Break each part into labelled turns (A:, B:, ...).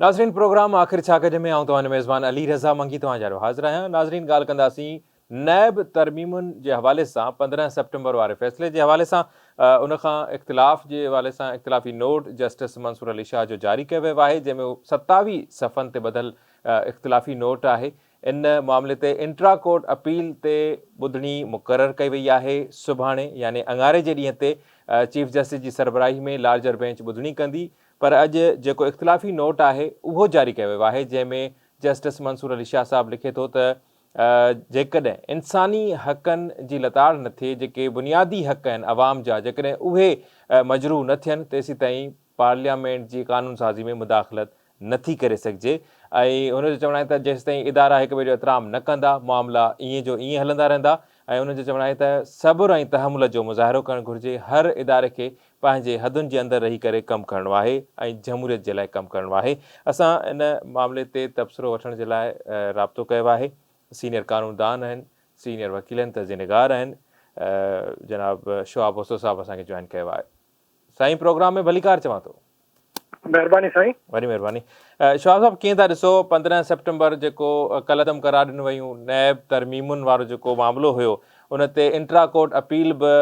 A: नाज़रीन प्रोग्राम आख़िर छाकज में आऊं तव्हांजो मेज़बान अली रज़ा मंगी तव्हां जारो हाज़िर आहियां। नाज़रीन ॻाल्हि कंदासीं नैब तरमीमुनि जे हवाले सां 15 सेप्टेम्बर वारे फ़ैसिले जे हवाले सां उन खां इख़्तिलाफ़ जे हवाले सां इख़्तिलाफ़ी नोट जस्टिस मंसूर अली शाह जो जारी कयो वियो आहे, जंहिंमें 27 सफ़नि ते ॿधल इख़्तिलाफ़ी नोट आहे। इन मामले ते इंट्रा कोर्ट अपील ते ॿुधणी मुक़ररु कई वई आहे। सुभाणे यानी अंगारे जे ॾींहं ते चीफ जस्टिस जी सरबराही में लार्जर बेंच ॿुधणी कंदी, पर अॼु जेको इख़्तिलाफ़ी नोट आहे उहो जारी कयो वियो आहे, जंहिंमें जस्टिस मंसूर अली शाह साहब लिखे थो त जेकॾहिं इंसानी हक़नि जी लताड़ न थिए, जेके बुनियादी हक़ आहिनि अवाम जा, जेकॾहिं उहे मजरू न थियनि तेसीं ताईं पार्लियामेंट जी कानून साज़ी में मुदाख़लत नथी करे सघिजे। ऐं हुनजो चवणु आहे त जेसि ताईं इदारा हिक ॿिए जो एतिराम न कंदा, मामला ईअं जो ईअं हलंदा रहंदा। ऐं उनजो चवणु आहे त सब्र ऐं तहमुल जो मुज़ाहिरो करणु घुरिजे। हर इदारे खे पंहिंजे हदुनि जे अंदरि रही करे कमु करणो आहे ऐं जमहूरियत जे लाइ कमु करणो आहे। असां इन मामले ते तबसरो वठण जे लाइ राब्तो कयो आहे। सीनियर कानूनदान आहिनि, सीनियर वकील आहिनि, तर्जुमेगार आहिनि, जनाब शुआब ओसो साहब असांखे जॉइन कयो आहे। साईं प्रोग्राम में भलीकार चवां थो।
B: महिरबानी साईं,
A: वॾी महिरबानी। शुआब साहब कीअं था ॾिसो 15 सेप्टेम्बर जेको कलदम करार ॾिनो वयूं नैब तरमीमुनि वारो जेको मामिलो हुयो, उन ते इंट्रा कोर्ट अपील बि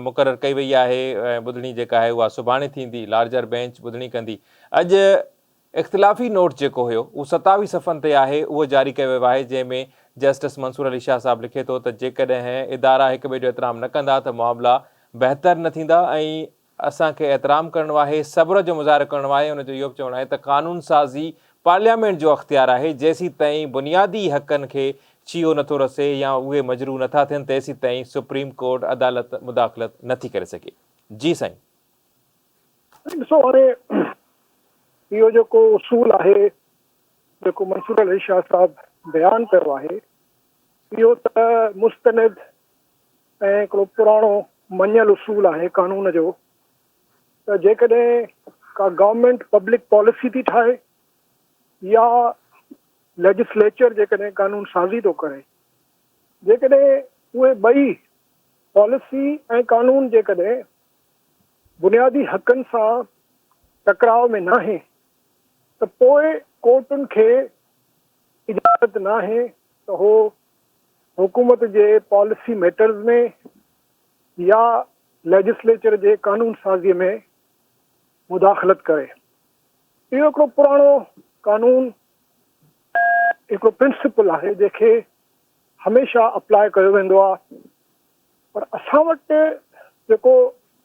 A: मुक़ररु कई वई आहे ऐं ॿुधणी जेका आहे उहा सुभाणे थींदी, लार्जर बेंच ॿुधणी कंदी। अॼु इख़्तिलाफ़ी नोट जेको हुयो उहो 27 सफ़नि ते आहे, उहो जारी कयो वियो आहे, जंहिंमें जस्टिस मंसूर अली शाह साहब लिखे थो त जेकॾहिं इदारा हिक ॿिए जो एतिराम न कंदा त मामला बहितर न थींदा ऐं असांखे एतिराम करणो आहे, सब्र जो मुज़ाहिरो करणो आहे। उनजो इहो बि चवणु आहे त कानून साज़ी पार्लियामेंट जो अख़्तियार आहे, जेसीं ताईं बुनियादी हक़नि खे छीयो नथो रसे या उहे मजरू नथा थियनि तेसीं ताईं सुप्रीम कोर्ट अदालत मुदाख़लत नथी करे सघे। जी साईं।
B: ॾिसो हाणे इहो जेको उसूल आहे जेको मंसूर अली शाह साहब बयानु कयो आहे, इहो त मुस्तनिद ऐं हिकिड़ो पुराणो मञियल उसूल आहे कानून जो, त जेकॾहिं का गवर्नमेंट पब्लिक पॉलिसी थी ठाहे या लेजिस्लेचर जेकॾहिं कानून साज़ी थो करे, जेकॾहिं उहे ॿई पॉलिसी ऐं कानून जेकॾहिं बुनियादी हक़नि सां टकराव में न आहे त पोइ कोर्टुनि खे इजाज़त न आहे त हो हुकूमत जे पॉलिसी मैटर्स में या लेजिस्लेचर जे कानून साज़ीअ में मुदाख़लत करे। इहो हिकिड़ो पुराणो कानून, हिकिड़ो प्रिंसिपल आहे जंहिंखे हमेशह अप्लाई कयो वेंदो आहे। पर असां वटि जेको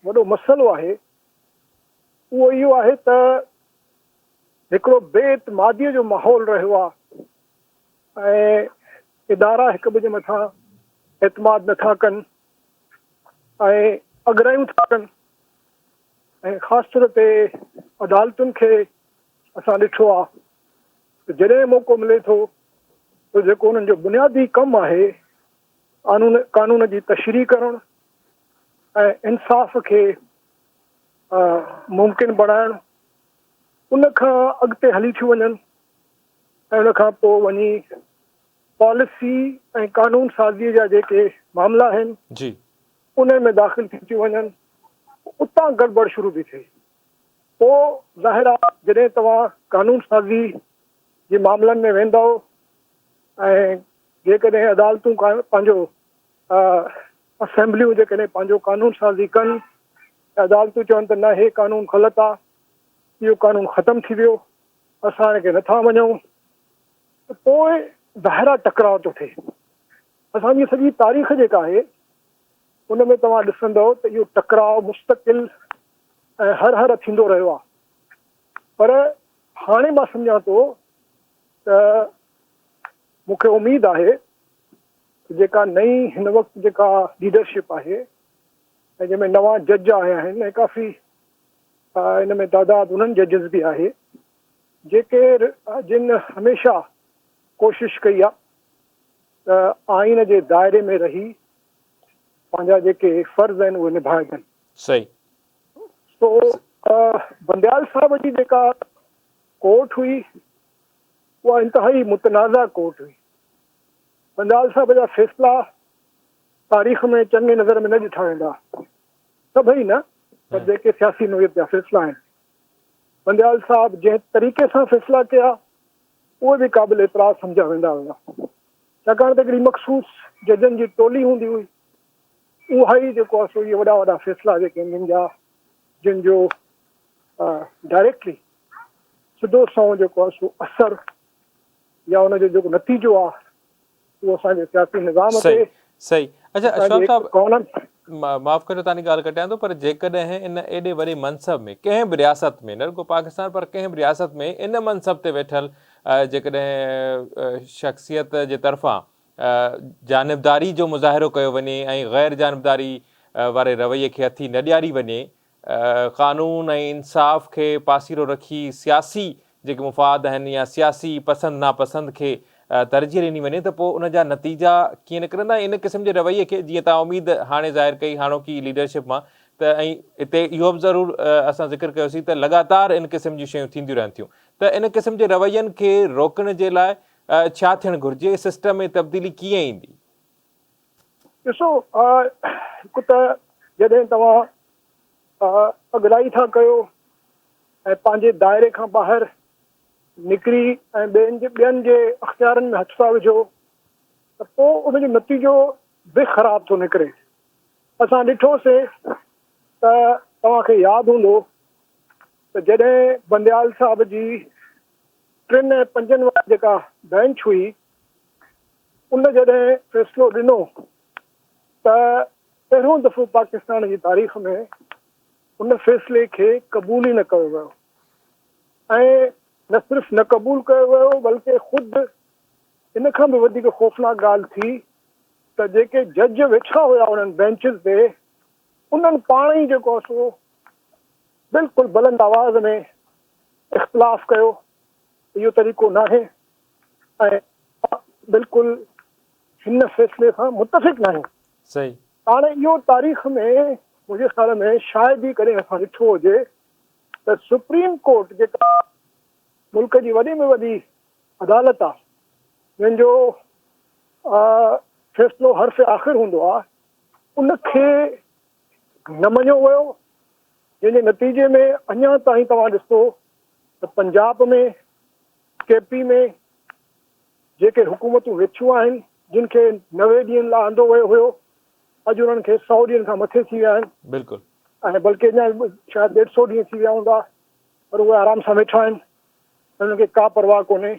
B: वॾो मसइलो आहे उहो इहो आहे त हिकिड़ो बेइतमादीअ जो माहौल रहियो आहे ऐं इदारा हिक ॿिए जे मथां एतमाद नथा कनि ऐं अगरायूं था कनि। ऐं ख़ासि तौर ते अदालतुनि खे असां ॾिठो आहे त जॾहिं मौक़ो मिले थो त जेको उन्हनि जो बुनियादी कमु आहे कानून जी तशरीह करणु ऐं इंसाफ़ खे मुमकिन बणाइणु, उन खां अॻिते हली थियूं वञनि ऐं उन खां पोइ वञी पॉलिसी ऐं कानून साज़ीअ जा जेके मामला आहिनि
A: जी
B: उन में दाख़िल थी थियूं वञनि, उतां गड़बड़ शुरू थी थिए। पोइ ज़ाहिर आहे जॾहिं तव्हां कानून साज़ी जे मामलनि में वेंदव ऐं जेकॾहिं अदालतूं पंहिंजो असेंबलियूं जेकॾहिं पंहिंजो कानून साज़ी कनि, अदालतूं चवनि त न हे कानून ग़लति आहे, इहो कानून ख़तमु थी वियो, असां हिनखे नथा मञूं, त पोइ ज़ाहिर टकराव थो थिए। असांजी सॼी तारीख़ जेका आहे उन में तव्हां ॾिसंदव त इहो टकराव मुस्तक़िल ऐं हर थींदो रहियो आहे। पर हाणे मां सम्झां थो त मूंखे उमेदु आहे जेका नई हिन वक़्तु जेका लीडरशिप आहे ऐं जंहिंमें नवां जज आया आहिनि ऐं काफ़ी इन में तादाद उन्हनि जजिस बि आहे जेके जिन हमेशह कोशिशि कई आहे त आइन जे दायरे में रही पंहिंजा जेके फ़र्ज़ आहिनि उहे निभाइजनि।
A: सही।
B: तो बंदयाल साहब जी जेका कोर्ट हुई उहा इंतिहाई मुतनाज़ा कोर्ट हुई। बंदयाल साहब जा फ़ैसिला तारीख़ में चङे नज़र में न ॾिठा वेंदा, सभई न, पर जेके सियासी नोयत जा फ़ैसिला आहिनि बंदयाल साहब जंहिं तरीक़े सां फ़ैसिला कया उहे बि क़ाबिल एतिराज़ सम्झा वेंदा हुआ, छाकाणि त हिकिड़ी मख़सूस जजनि जी टोली हूंदी हुई, उहा ई जेको आहे सो इहे वॾा वॾा फ़ैसिला जेके जिन जा जिन जो डायरेक्टली सिधो सओ जेको आहे सो असरु या उनजो जेको नतीजो आहे उहो असांजे सियासी निज़ाम
A: सही
B: ते
A: सही। अच्छा अशफाक साहब,
B: कौननि
A: माफ़ करियो तव्हांजी ॻाल्हि कटियां थो, पर जेकॾहिं इन एॾे वॾे मनसब में कंहिं बि रियासत में, न रुगो पाकिस्तान पर कंहिं बि रियासत में इन मनसब ते वेठल जेकॾहिं शख़्सियत जे तरफ़ां जानिबदारी जो मुज़ाहिरो कयो वञे ऐं ग़ैर जानिबदारी वारे रवैये खे हथी न ॾियारी वञे, क़ानून ऐं इंसाफ़ खे पासीरो रखी सियासी जेके मुफ़ाद आहिनि या सियासी पसंदि नापसंदि खे तरजीह ॾिनी वञे त पोइ उन जा नतीजा कीअं निकिरंदा। इन क़िस्म जे रवैये खे जीअं तव्हां उमेद हाणे ज़ाहिर कई हाणोकी लीडरशिप मां, त ऐं हिते इहो बि ज़रूरु असां ज़िक्र कयोसीं त लगातार इन क़िस्म जी शयूं थींदियूं रहनि थियूं, त इन क़िस्म जे रवैयनि खे रोकण जे लाइ छा थियणु घुरिजे, सिस्टम में तब्दीली कीअं ईंदी?
B: ॾिसो, हिकु त जॾहिं तव्हां अॻिराई था कयो ऐं पंहिंजे दायरे खां ॿाहिरि निकिरी ऐं ॿियनि जे अख़्तियारनि में हथु था विझो त पोइ उनजो नतीजो बि ख़राबु थो निकिरे। असां ॾिठोसीं त तव्हांखे यादि हूंदो त जॾहिं बंदयाल साहब जी 3 ऐं 5 वारी जेका बेंच हुई उन जॾहिं फ़ैसिलो ॾिनो त पहिरियों दफ़ो पाकिस्तान जी तारीख़ में उन फ़ैसिले खे क़बूल ई न कयो वियो ऐं न सिर्फ़ु न क़बूल कयो वियो बल्कि ख़ुदि इन खां बि वधीक ख़ौफ़नाक ॻाल्हि थी त जेके जज वेठा हुया उन्हनि बेंचिस ते उन्हनि पाण ई जेको आहे सो बिल्कुलु बुलंद आवाज़ में इख़्तिलाफ़ कयो, इहो तरीक़ो नाहे ऐं बिल्कुलु हिन फ़ैसिले सां मुतफ़िक़ नाहे।
A: सही।
B: हाणे इहो तारीख़ में मुंहिंजे ख़्याल में शायदि ई कॾहिं असां ॾिठो हुजे त सुप्रीम कोर्ट जेका मुल्क जी वॾे में वॾी अदालत आहे, जंहिंजो फ़ैसिलो हर्फ़ आख़िर हूंदो आहे, उनखे न मञियो वियो, जंहिंजे नतीजे में अञा ताईं तव्हां ॾिसो त पंजाब में KP में जेके हुकूमतूं वेठियूं आहिनि जिन खे 90 ॾींहंनि लाइ आंदो वियो हुयो, अॼु उन्हनि खे 100 ॾींहंनि खां मथे थी विया आहिनि।
A: बिल्कुलु।
B: ऐं बल्कि अञा शायदि 150 ॾींहं थी विया हूंदा, पर उहे आराम सां वेठा आहिनि, उन्हनि खे का परवाह कोन्हे।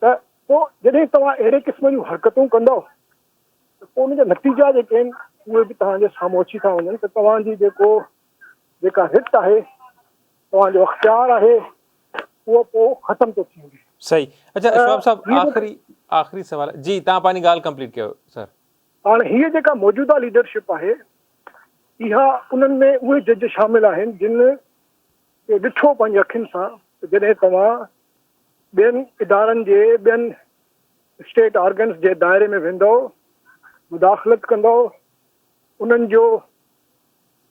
B: त पोइ जॾहिं तव्हां अहिड़े क़िस्म जूं हरकतूं कंदव त पोइ उनजा नतीजा जेके आहिनि उहे बि तव्हांजे साम्हूं अची था वञनि त तव्हांजी जेका हित आहे, तव्हांजो अख़्तियार आहे, उहो पोइ ख़तमु थो थी वञे।
A: सही। अच्छा अशफाक साहब, आख़िरी सवाल जी, तव्हां पंहिंजी ॻाल्हि कंप्लीट कयो सर।
B: हाणे हीअ जेका मौजूदा लीडरशिप आहे इहा उन्हनि में उहे जज शामिल आहिनि जिन ॾिठो पंहिंजी अखियुनि सां त जॾहिं तव्हां ॿियनि इदारनि जे ॿियनि स्टेट ऑर्गन्स जे दायरे में वेंदो, मुदाख़लत कंदो, उन्हनि जो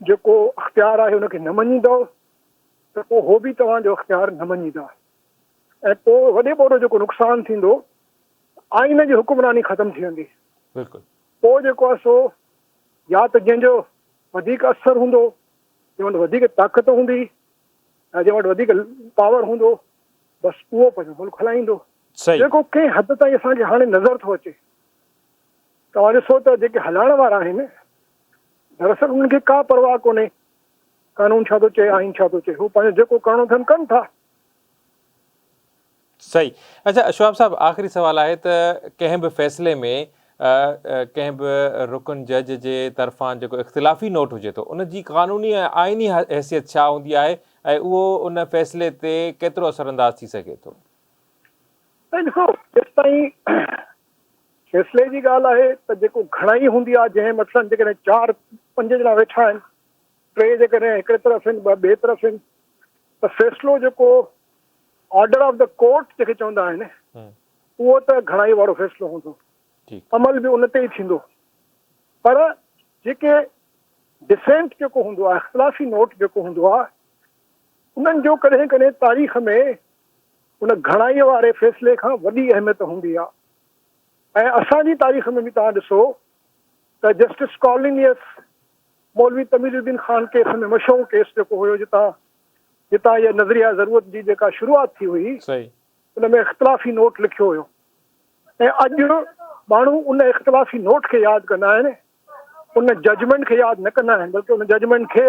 B: जेको अख़्तियार आहे उनखे न मञींदो त पोइ हो बि तव्हांजो अख़्तियार न मञींदा ऐं पोइ वॾे ॿोड़ो जेको नुक़सानु थींदो, आइन जी हुकुमरानी ख़तमु थी वेंदी।
A: बिल्कुलु।
B: पोइ जेको आहे सो या त जंहिंजो वधीक असरु हूंदो, जंहिं वटि वधीक ताक़त हूंदी ऐं जंहिं वटि वधीक पावर हूंदो, बसि उहो पंहिंजो मुल्क हलाईंदो। जेको कंहिं हद ताईं असांखे हाणे नज़र थो अचे। तव्हां ॾिसो त जेके हलाइण वारा आहिनि दरअसल उन्हनि खे का परवाह कोन्हे कानून छा थो चए, आइन छा थो चए, हू पंहिंजो जेको करिणो अथनि कनि था।
A: सही। अच्छा अशफाक साहब, आख़िरी सवाल आहे त कंहिं बि फ़ैसिले में कंहिं बि रुकन जज जे तरफ़ां जेको इख़्तिलाफ़ी नोट हुजे थो उनजी क़ानूनी ऐं आइनी हैसियत छा हूंदी आहे ऐं उहो उन फ़ैसिले ते केतिरो असरअंदाज़ थी सघे थो?
B: ॾिसो, जेसिताईं फ़ैसिले जी ॻाल्हि आहे त जेको घणाई हूंदी आहे, जंहिं मसइलनि जेकॾहिं 4-5 ॼणा वेठा आहिनि, 3 जेकॾहिं हिकिड़े तरफ़ आहिनि, 2 ॿिए तरफ़ आहिनि, त फ़ैसिलो जेको ऑर्डर ऑफ द कोर्ट जेके चवंदा आहिनि उहो त घणाई वारो फ़ैसिलो हूंदो, अमल बि उन ते ई थींदो। पर जेके डिसेंट जेको हूंदो आहे, इख़्तिलाफ़ी नोट जेको हूंदो आहे, उन्हनि जो कॾहिं कॾहिं तारीख़ में उन घणाईअ वारे फ़ैसिले खां वॾी अहमियत हूंदी आहे। ऐं असांजी तारीख़ में बि तव्हां ॾिसो त जस्टिस कॉलिनियस मौलवी तमीरुद्दीन ख़ान केस में मशहूरु केस जेको हुयो, जितां जितां इहा नज़रिया ज़रूरत जी जेका शुरूआत थी हुई
A: सही
B: उन में इख़्तिलाफ़ी नोट लिखियो हुयो ऐं अॼु माण्हू उन इख़्तिलाफ़ी नोट खे यादि कंदा आहिनि, उन जजमेंट खे यादि न कंदा आहिनि, बल्कि उन जजमेंट खे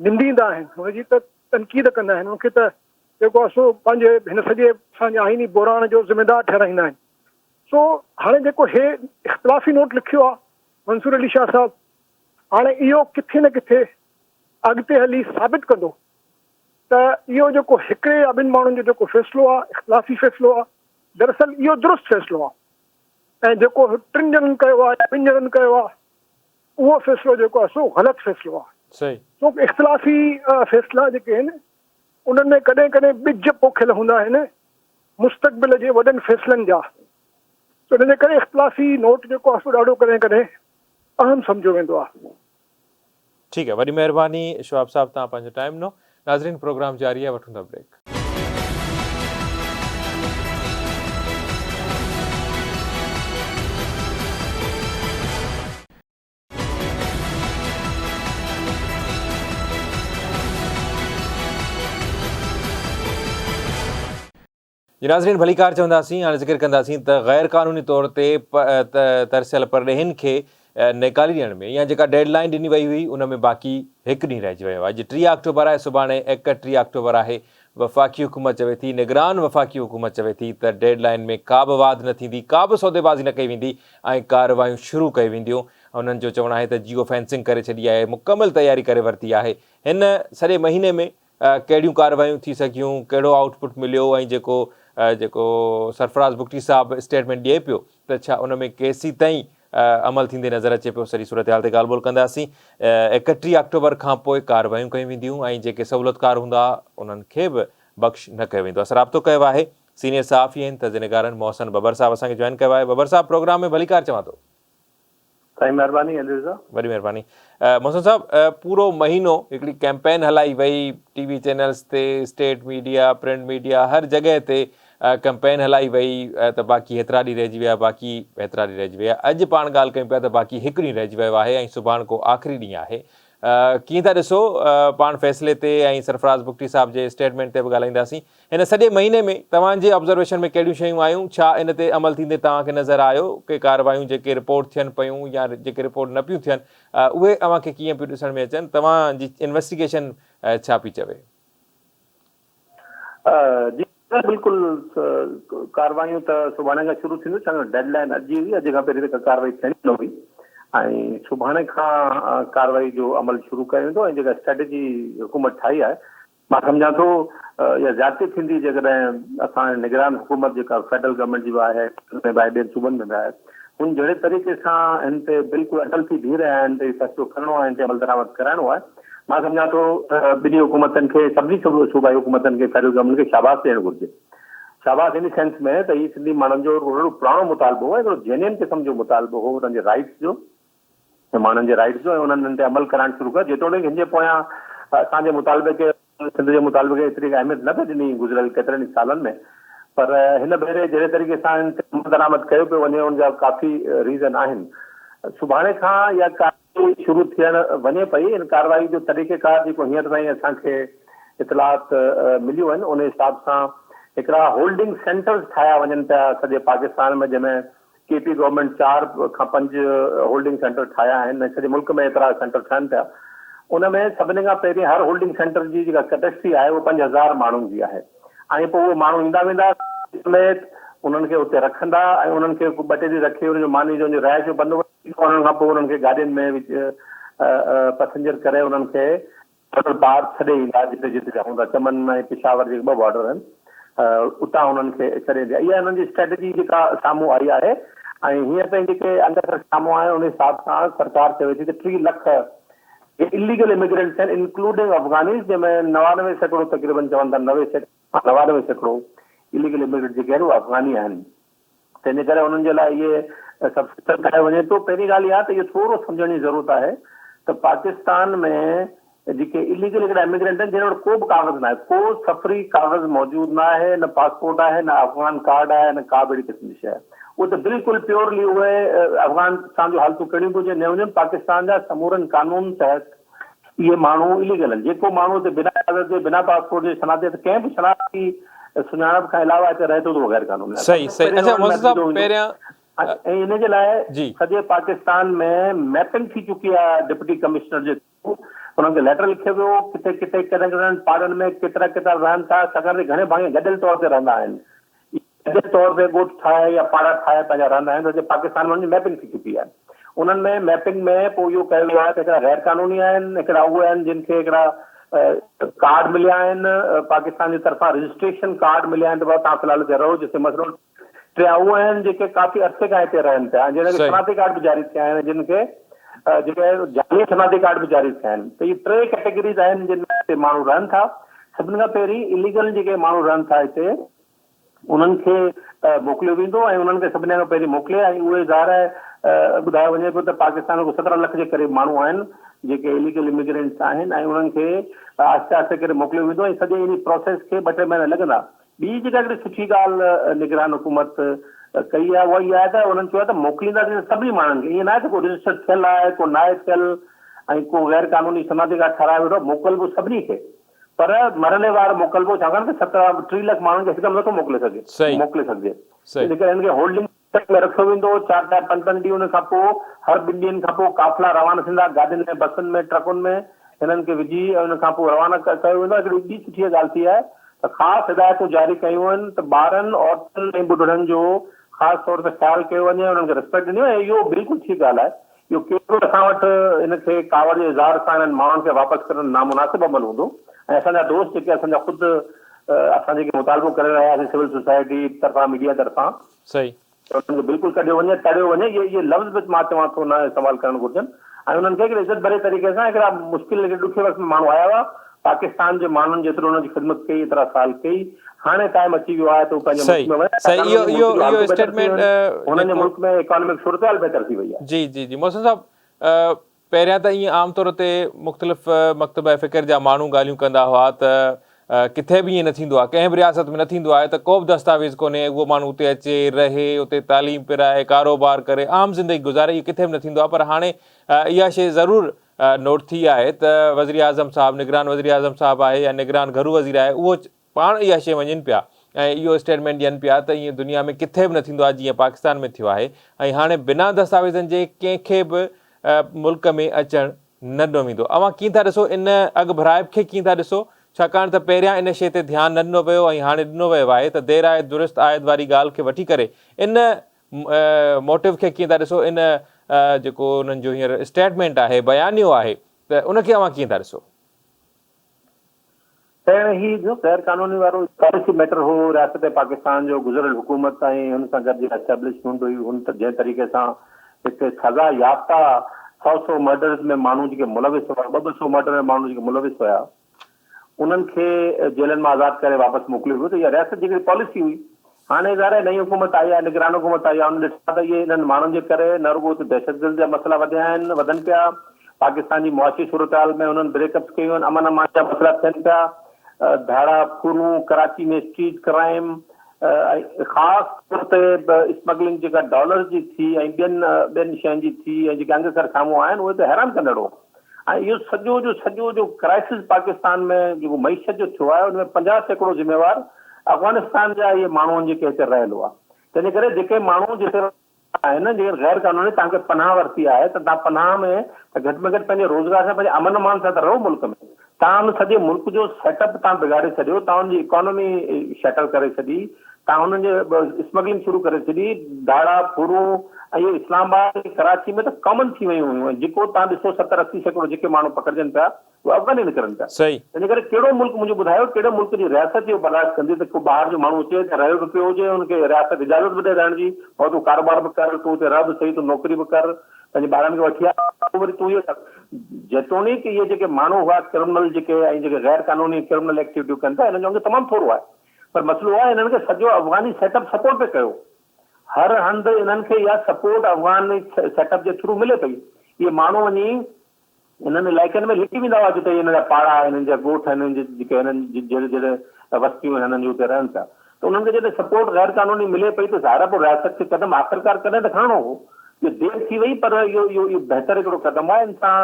B: निंदींदा आहिनि, हुनजी त तनक़ीद कंदा आहिनि, उनखे त जेको आहे सो पंहिंजे हिन सॼे असांजे आइनी बुराण जो ज़िम्मेदार ठहिराईंदा आहिनि। सो हाणे जेको हे इख़्तिलाफ़ी नोट लिखियो आहे मंसूर अली शाह साहब, हाणे इहो किथे न किथे अॻिते हली साबित कंदो त इहो जेको हिकिड़े या ॿिनि माण्हुनि जो जेको फ़ैसिलो आहे, इख़्तिलाफ़ी फ़ैसिलो आहे, दरअसल इहो दुरुस्त फ़ैसिलो आहे ऐं जेको टिनि ॼणनि कयो आहे या ॿिनि ॼणनि कयो आहे उहो फ़ैसिलो जेको आहे सो ग़लति फ़ैसिलो आहे।
A: सही
B: सो इख़्तिलाफ़ी फ़ैसिला जेके आहिनि उन्हनि में कॾहिं कॾहिं ॿिज पोखियल हूंदा आहिनि मुस्तक़बिल जे वॾनि फ़ैसिलनि जा। सो इन जे करे इख़्तिलाफ़ी नोट जेको आहे सो ॾाढो कॾहिं कॾहिं अहम सम्झो वेंदो आहे।
A: ठीक है, वॾी महिरबानी शोआब साहब, तव्हां पंहिंजो टाइम ॾिनो। नाज़रीन, प्रोग्राम जारी आहे, वठूं था ब्रेक। जी नाज़रीन, भलीकार चवंदासीं, हाणे ज़िक्र कंदासीं त ग़ैर क़ानूनी तौर ते तरसियल परॾेहिनि खे निकाली ॾियण में या जेका डेडलाइन ॾिनी वई हुई उन में बाक़ी हिकु ॾींहुं रहिजी वियो आहे। अॼु 3 अक्टूबर आहे, सुभाणे 31 अक्टूबर आहे। वफ़ाक़ी हुकूमत चवे थी, निगरान वफ़ाक़ी हुकूमत चवे थी त डेडलाइन में का बि वाद न थींदी, का बि सौदेबाज़ी न कई वेंदी ऐं कार्रवायूं शुरू कई वेंदियूं। उन्हनि जो चवणु आहे त जियो फेंसिंग करे छॾी आहे, मुकमल तयारी करे वरिती आहे। हिन सॼे महीने में कहिड़ियूं कार्रवायूं थी सघियूं, कहिड़ो आउटपुट मिलियो ऐं जेको सरफराज़ बुगटी साहब स्टेटमेंट ॾिए पियो त छा उन में केसी ताईं अमल थींदे नज़र अचे पियो, सॼी सूरत हाल ते ॻाल्हि ॿोल कंदासीं। 31 अक्टूबर खां पोइ कार्रवायूं कयूं वेंदियूं ऐं जेके सहूलियतकार हूंदा उन्हनि खे बि बख़्श न कयो वेंदो। असां राब्तो कयो आहे, सीनियर सहाफ़ी आहिनि तज़ीनगारनि मोहसिन बबर साहब असांखे जॉइन कयो आहे। बबर साहब, प्रोग्राम में भलीकार चवां थो।
B: साईं महिरबानी,
A: वॾी महिरबानी। मोहसिन साहब, पूरो महीनो हिकिड़ी कैंपेन हलाई वई, टीवी चैनल्स ते, स्टेट मीडिया, प्रिंट मीडिया, हर जॻह ते कैंपेन हलाई वई त बाक़ी हेतिरा ॾींहं रहिजी विया, बाक़ी हेतिरा ॾींहं रहिजी विया। अॼु पाण ॻाल्हि कयूं पिया त बाक़ी हिकु ॾींहुं रहिजी वियो आहे ऐं सुभाणे को आख़िरी ॾींहुं आहे। कीअं था ॾिसो पाण फ़ैसिले ते ऐं सरफराज़ बुगटी साहब जे स्टेटमेंट ते बि ॻाल्हाईंदासीं। हिन सॼे महीने में तव्हांजे ऑब्ज़र्वेशन में कहिड़ियूं शयूं आयूं, छा इन ते अमल थींदे तव्हांखे नज़र आयो के कार्रवायूं जेके रिपोर्ट थियनि पियूं या जेके रिपोर्ट न पियूं थियनि उहे तव्हांखे कीअं पियूं ॾिसण में अचनि, तव्हांजी इन्वेस्टिगेशन छा पई चवे?
C: जी बिल्कुलु, कार्रवायूं त सुभाणे खां शुरू थींदियूं, छाकाणि डेडलाइन अॼु हुई, अॼु खां पहिरीं त कार्रवाई थियणी न हुई ऐं सुभाणे खां कार्रवाई जो अमल शुरू कयो वेंदो ऐं जेका स्ट्रेटेजी हुकूमत ठाही आहे, मां सम्झां थो इहा ज़्यादती थींदी जेकॾहिं असां निगरान हुकूमत जेका फेडरल गवर्नमेंट जी बि आहे, ॿियनि सूबनि में बि आहे, उन जहिड़े तरीक़े सां हिन ते बिल्कुलु अटल थी बीह रहिया आहिनि त इहो फ़ैसिलो खणणो आहे, हिन ते अमल दरामद कराइणो आहे। मां सम्झां थो ॿिनी हुकूमतनि खे, सभिनी सूबाई हुकूमतनि खे, फेडरल गवर्नमेंट खे शाबाश ॾियणु घुरिजे। शाबाश इन सेंस में त हीउ सिंधी माण्हुनि जो हिकिड़ो पुराणो मुतालबो हो, हिकिड़ो जेन्युइन क़िस्म जो मुतालबो हो उन्हनि जे राइट्स जो, माण्हुनि जे राइट्स जो, ऐं उन्हनि हिन ते अमल कराइणु शुरू कयो। जेतोणीकि हिन जे पोयां असांजे मुतालबे खे, सिंध जे मुतालबे खे एतिरी अहमियत न पई ॾिनी गुज़िरियल केतिरनि ई सालनि में, पर हिन भेरे जहिड़े तरीक़े सां हिन ते अमल दरामद कयो पियो वञे उनजा काफ़ी रीज़न आहिनि। सुभाणे खां इहा कार्रवाई शुरू थियणु वञे पई। इन कार्रवाई जो तरीक़ेकार जेको हींअर ताईं असांखे इतलात मिलियूं आहिनि उन हिसाब सां हिकिड़ा होल्डिंग सेंटर्स ठाहिया वञनि पिया सॼे पाकिस्तान में, जंहिंमें केपी गवर्नमेंट 4 खां 5 होल्डिंग सेंटर ठाहिया आहिनि, सॼे मुल्क में एतिरा सेंटर ठहनि पिया। उन में सभिनी खां पहिरीं हर होल्डिंग सेंटर जी जेका कैपेसिटी आहे उहा 5000 माण्हुनि जी आहे ऐं पोइ उहे माण्हू ईंदा वेंदा समेत उन्हनि खे उते रखंदा ऐं उन्हनि खे 2 टे ॾींहं रखी हुनजो मानी जो रिहाइश जो बंदोबस्तु, उन्हनि खां पोइ उन्हनि खे गाॾियुनि में पैसेंजर करे उन्हनि खे ॿाहिरि छॾे ईंदा जिते जिते हूंदा, चमन ऐं पिशावर जेके 2 बॉर्डर आहिनि उतां उन्हनि खे छॾे ईंदा। इहा हिननि जी स्ट्रेटेजी जेका साम्हूं आई आहे ऐं हींअर ताईं जेके अंदरि साम्हूं आहे उन हिसाब सां सरकार चवे थी त 3 लख इलीगल इमिग्रेंट्स आहिनि, इंक्लूडिंग अफ़गानीज़, जंहिंमें 99% तक़रीबन चवनि था 99% इलीगल इमिग्रेंट जेके आहिनि उहे अफ़गानी आहिनि। तंहिंजे करे उन्हनि जे लाइ इहे सभु सिस्टम ठाहियो वञे थो। पहिरीं ॻाल्हि इहा त इहो थोरो सम्झण जी ज़रूरत आहे त पाकिस्तान में जेके इलीगल हिकिड़ा इमिग्रेंट आहिनि जिन वटि को बि कागज़ न आहे, को सफ़री कागज़ मौजूदु न आहे, न पासपोर्ट आहे, न अफ़गान कार्ड आहे, न का बि अहिड़ी क़िस्म जी शइ। उहे त बिल्कुलु प्योरली उहे अफ़गानिस्तान जूं हालतूं कहिड़ियूं बि हुजनि न हुजनि, पाकिस्तान जा समूरनि कानून तहत इहे माण्हू इलीगल आहिनि। जेको माण्हू हिते बिना इजाज़त जे बिना पासपोर्ट जे शनाख्त त कंहिं बि शनाख्ती सुञाणप खां अलावा हिते रहे थो त गैर क़ानूनी आहे।
A: सही सही। अच्छा मोहसिन साहब पहिरियां
C: ऐं इन जे लाइ
A: जी
C: सॼे पाकिस्तान में मैपिंग थी चुकी आहे डिप्टी कमिश्नर जे थ्रू। उन्हनि खे लेटर लिखियो वियो, किथे किथे कहिड़े कहिड़े पाड़नि में केतिरा केतिरा रहनि था, छाकाणि घणे भाङे गॾियल तौर ते रहंदा आहिनि, गॾियल तौर ते ॻोठ ठाहे या पाड़ा ठाहे पंहिंजा रहंदा आहिनि। सॼे पाकिस्तान में उन्हनि जी मैपिंग थी चुकी आहे। उन्हनि में मैपिंग में पोइ इहो कयो वियो आहे त हिकिड़ा गैर क़ानूनी आहिनि, हिकिड़ा उहे आहिनि जिन खे हिकिड़ा कार्ड मिलिया आहिनि पाकिस्तान जी तरफ़ां, रजिस्ट्रेशन कार्ड मिलिया आहिनि त भाउ तव्हां फ़िलहाल हिते रहो, जिते मसइलो टे उहे आहिनि जेके काफ़ी अरसे खां हिते रहनि पिया, जिन खे शनाख्ती कार्ड बि जारी थिया आहिनि, जिन खे जेके जाली शनाख्ती कार्ड बि जारी थिया आहिनि। त इहे टे कैटेगरीज़ आहिनि जिन में हिते माण्हू रहनि था। सभिनि खां पहिरीं इलीगल जेके माण्हू रहनि था हिते, उन्हनि खे मोकिलियो वेंदो ऐं उन्हनि खे सभिनी खां पहिरीं मोकिले, ऐं उहे ज़ाहिर बुधायो वञे पियो त पाकिस्तान में 17 लख जे क़रीब माण्हू आहिनि जेके इलीगल इमिग्रेंट्स आहिनि, ऐं उन्हनि खे आहिस्ते आहिस्ते करे मोकिलियो वेंदो ऐं सॼे इन प्रोसेस खे 2-3 महीना लॻंदा। ॿी जेका हिकिड़ी सुठी ॻाल्हि निगरान हुकूमत कई आहे उहा इहा आहे त उन्हनि चयो आहे त मोकिलींदासीं सभिनी माण्हुनि खे। ईअं न आहे त को रजिस्टर थियल आहे, को नाहे थियल, ऐं को गैर क़ानूनी शनाख्ती कार्ड ठाराए वेठो, मोकिलबो सभिनी खे, पर मरने वार मोकिलबो, छाकाणि त 3 लख माण्हुनि खे हिकदमि नथो मोकिले सघिजे। हिन करे हिन खे होल्डिंग में रखियो वेंदो 4-5 ॾींहं खां पोइ, हर 2 ॾींहंनि खां पोइ काफ़िला रवाना थींदा गाॾियुनि में, बसुनि में, ट्रकुनि में, हिननि खे विझी ऐं हुन खां पोइ रवाना कयो वेंदो। हिकिड़ी ॿी सुठी ॻाल्हि थी आहे त ख़ासि हिदायतूं जारी कयूं आहिनि त ॿारनि, औरतुनि ऐं ॿुढड़नि जो ख़ासि तौर ते ख़्यालु कयो वञे, उन्हनि खे रिस्पेक्ट ॾिनी वञे। ऐं इहो बिल्कुलु ठीकु ॻाल्हि आहे। इहो केतिरो असां वटि हिनखे कावड़ जे इज़हार सां हिननि माण्हुनि खे वापसि करणु नामुनासिब अमल हूंदो, ऐं असांजा दोस्त जेके असांजा ख़ुदि असां जेके मुतालबो करे रहियासीं सिविल सोसाइटी तरफ़ां, मीडिया तरफ़ां,
A: सही
C: उन्हनि खे बिल्कुलु कढियो वञे, तड़ियो वञे। इहे लफ़्ज़ बि मां चवां थो न इस्तेमालु करणु घुरिजनि, ऐं उन्हनि खे हिकिड़े इज़त भरे तरीक़े सां हिकिड़ा मुश्किल ॾुखे वक़्त में माण्हू आया हुआ, पाकिस्तान जे माण्हुनि जेतिरो हुनजी ख़िदमत कई, एतिरा साल कई, हाणे टाइम अची वियो आहे त उहे पंहिंजे मुल्क में वञे।
A: इहो स्टेटमेंट
C: हुननि जे मुल्क में इकोनॉमिक सूरत बहितर थी वई आहे।
A: जी जी जी मोहसिन साहब, पहिरियां त ईअं आम तौर ते मुख़्तलिफ़ मकतब फ़िक्र जा माण्हू ॻाल्हियूं कंदा हुआ त किथे बि ईअं न थींदो आहे, कंहिं बि रियासत में न थींदो आहे त को बि दस्तावेज़ कोन्हे, उहो माण्हू उते अचे रहे, उते तालीम पिराए, कारोबार करे, आम ज़िंदगी गुज़ारे, इहो किथे बि न थींदो आहे। पर हाणे इहा शइ ज़रूरु नोट थी आहे त वज़ीर आज़म साहिबु, निगरान वज़ीर आज़म साहिबु आहे या निगरान घरू वज़ीर आहे, उहो पाण इहा शइ मञनि पिया ऐं इहो स्टेटमेंट ॾियनि पिया त ईअं दुनिया में किथे बि न थींदो आहे जीअं पाकिस्तान में थियो आहे, ऐं हाणे बिना दस्तावेज़नि जे कंहिंखे बि मुल्क में अचणु न ॾिनो वेंदो। अव्हां कीअं था ॾिसो इन अॻु भराइब खे, कीअं था ॾिसो, छाकाणि त पहिरियां इन शइ ते ध्यानु न ॾिनो वियो ऐं हाणे ॾिनो वियो आहे त देर आयत दुरुस्त आयत वारी ॻाल्हि खे वठी करे इन मोटिव खे कीअं था ॾिसो, इन जेको उन्हनि जो हींअर स्टेटमेंट आहे, बयानियो आहे, त उनखे अव्हां कीअं था ॾिसो?
C: ही जो गैर कानूनी वारो पॉलिसी मैटर हो रियासत पाकिस्तान जो गुज़िरियल हुकूमत ऐं हुन सां गॾु जेका एस्टेब्लिशमेंट हुई, हुन जंहिं तरीक़े सां हिते सज़ा याफ़्ता 100 मर्डर्स में माण्हू जेके मुलविस हुआ, 200 मर्डर में माण्हू जेके मुलविस हुआ, उन्हनि खे जेलनि मां आज़ादु करे वापसि मोकिलियो वियो। त इहा रियासत जी हिकिड़ी पॉलिसी हुई। हाणे ज़ाहिर नई हुकूमत आई आहे, निगरान हुकूमत आई आहे, हुन ॾिठा त इहे इन्हनि माण्हुनि जे करे न रुॻो त दहशतगर्द जा मसइला वधिया आहिनि, वधनि पिया, पाकिस्तान जी मुआशी सूरत हाल में हुननि ब्रेकअप्स कयूं आहिनि, अमन अमान जा मसइला थियनि पिया, धाड़ा फूरूं, कराची में स्ट्रीट क्राइम, ख़ासि तौर ते स्मगलिंग जेका डॉलर जी थी ऐं ॿियनि शयुनि जी थी, ऐं जेके अंगसर साम्हूं आहिनि उहे त हैरान कंदड़ हो। ऐं इहो सॼो जो क्राइसिस पाकिस्तान में जेको मईशत जो थियो आहे, उनमें 50% ज़िम्मेवार अफ़गानिस्तान जा इहे माण्हू जेके हिते रहियल हुआ। तंहिंजे करे जेके माण्हू जिते आहिनि, जेके गैर क़ानूनी तव्हांखे पनाह वरिती आहे, त तव्हां पनाह में घटि में घटि पंहिंजे रोज़गार सां, पंहिंजे अमन अमान सां त रहो मुल्क में। तव्हां हुन सॼे मुल्क जो सेटअप तव्हां बिगाड़े छॾियो, तव्हां हुनजी इकोनॉमी शटल करे छॾी, तव्हां हुननि जे स्मगलिंग शुरू करे छॾी, धाड़ा फूरूं, ऐं इहे इस्लामाबाद कराची में त कॉमन थी वियूं हुयूं। जेको तव्हां ॾिसो 70-80% जेके माण्हू पकड़जनि पिया उहे अफ़गानी निकिरनि पिया।
A: सही।
C: इन करे कहिड़ो मुल्क, मुंहिंजो ॿुधायो, कहिड़े मुल्क जी रियासत इहो बर्दाश्त कंदी त को ॿाहिरि जो माण्हू अचे त रहियो बि पियो हुजे, हुनखे रियासत इजाज़त बि ॾे रहण जी, और तूं कारोबार बि कर, तूं हिते रह बि सही, तूं नौकिरी बि कर, पंहिंजे ॿारनि खे वठी आ, वरी तूं इहो जेतोणीकि इहे जेके माण्हू हुआ क्रिमिनल जेके ऐं जेके गैर कानूनी क्रिमिनल एक्टिविटियूं कनि था, हिननि जो तमामु थोरो आहे। पर मसइलो आहे हिननि खे सॼो अफ़गानी सेटअप सपोर्ट पे कयो, हर हंधि इन्हनि खे इहा सपोर्ट अफ़गानी सेटअप जे थ्रू मिले पई। इहे माण्हू वञी हिननि इलाइक़नि में लिकी वेंदा हुआ जिते हिन जा पाड़ा, हिननि जा ॻोठ, हिननि जे जेके हिननि जहिड़े जहिड़े वस्तियूं हिननि जो हुते रहनि था, त उन्हनि खे जॾहिं सपोर्ट गैर कानूनी मिले पई त ज़ाहिर पोइ रियासत खे क़दम आख़िरकार कॾहिं त खणणो हो। इहो देरि थी वई पर इहो बहितर हिकिड़ो क़दम आहे। इन सां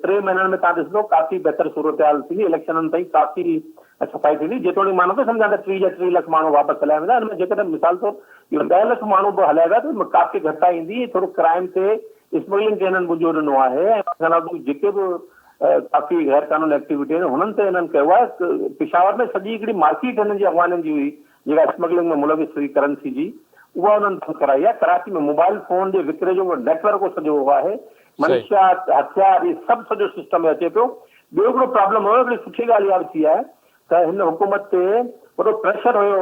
C: 3 महीननि में तव्हां ॾिसंदो काफ़ी बहितर सूरत हाल थींदी, इलेक्शननि ताईं काफ़ी सफ़ाई थींदी। जेतोणीकि मां नथो सम्झां त 30 लख माण्हू वापसि हलाया वेंदा, हिन में जेकॾहिं मिसाल तौर इहो 10 लख माण्हू बि हलिया विया त काफ़ी घटिताई ईंदी। थोरो क्राइम ते स्मगलिंग ते हिननि मुंहिंजो ॾिनो आहे ऐं जेके बि काफ़ी गैर कानूनी एक्टिविटी आहिनि हुननि ते हिननि कयो आहे। पिशावर में सॼी हिकिड़ी मार्केट हिननि जी अफ़गाननि जी हुई जेका स्मगलिंग में मुलविस हुई करंसी जी, उहा हुननि बंदि कराई आहे। कराची में मोबाइल फोन जे विकिरे जो नेटवर्क सॼो आहे, मनुष्यात हथियार इहे सभु सॼो सिस्टम में अचे पियो। ॿियो हिकिड़ो प्रॉब्लम हुयो, हिकिड़ी सुठी ॻाल्हि इहा बि थी आहे त हिन हुकूमत ते वॾो प्रेशर हुयो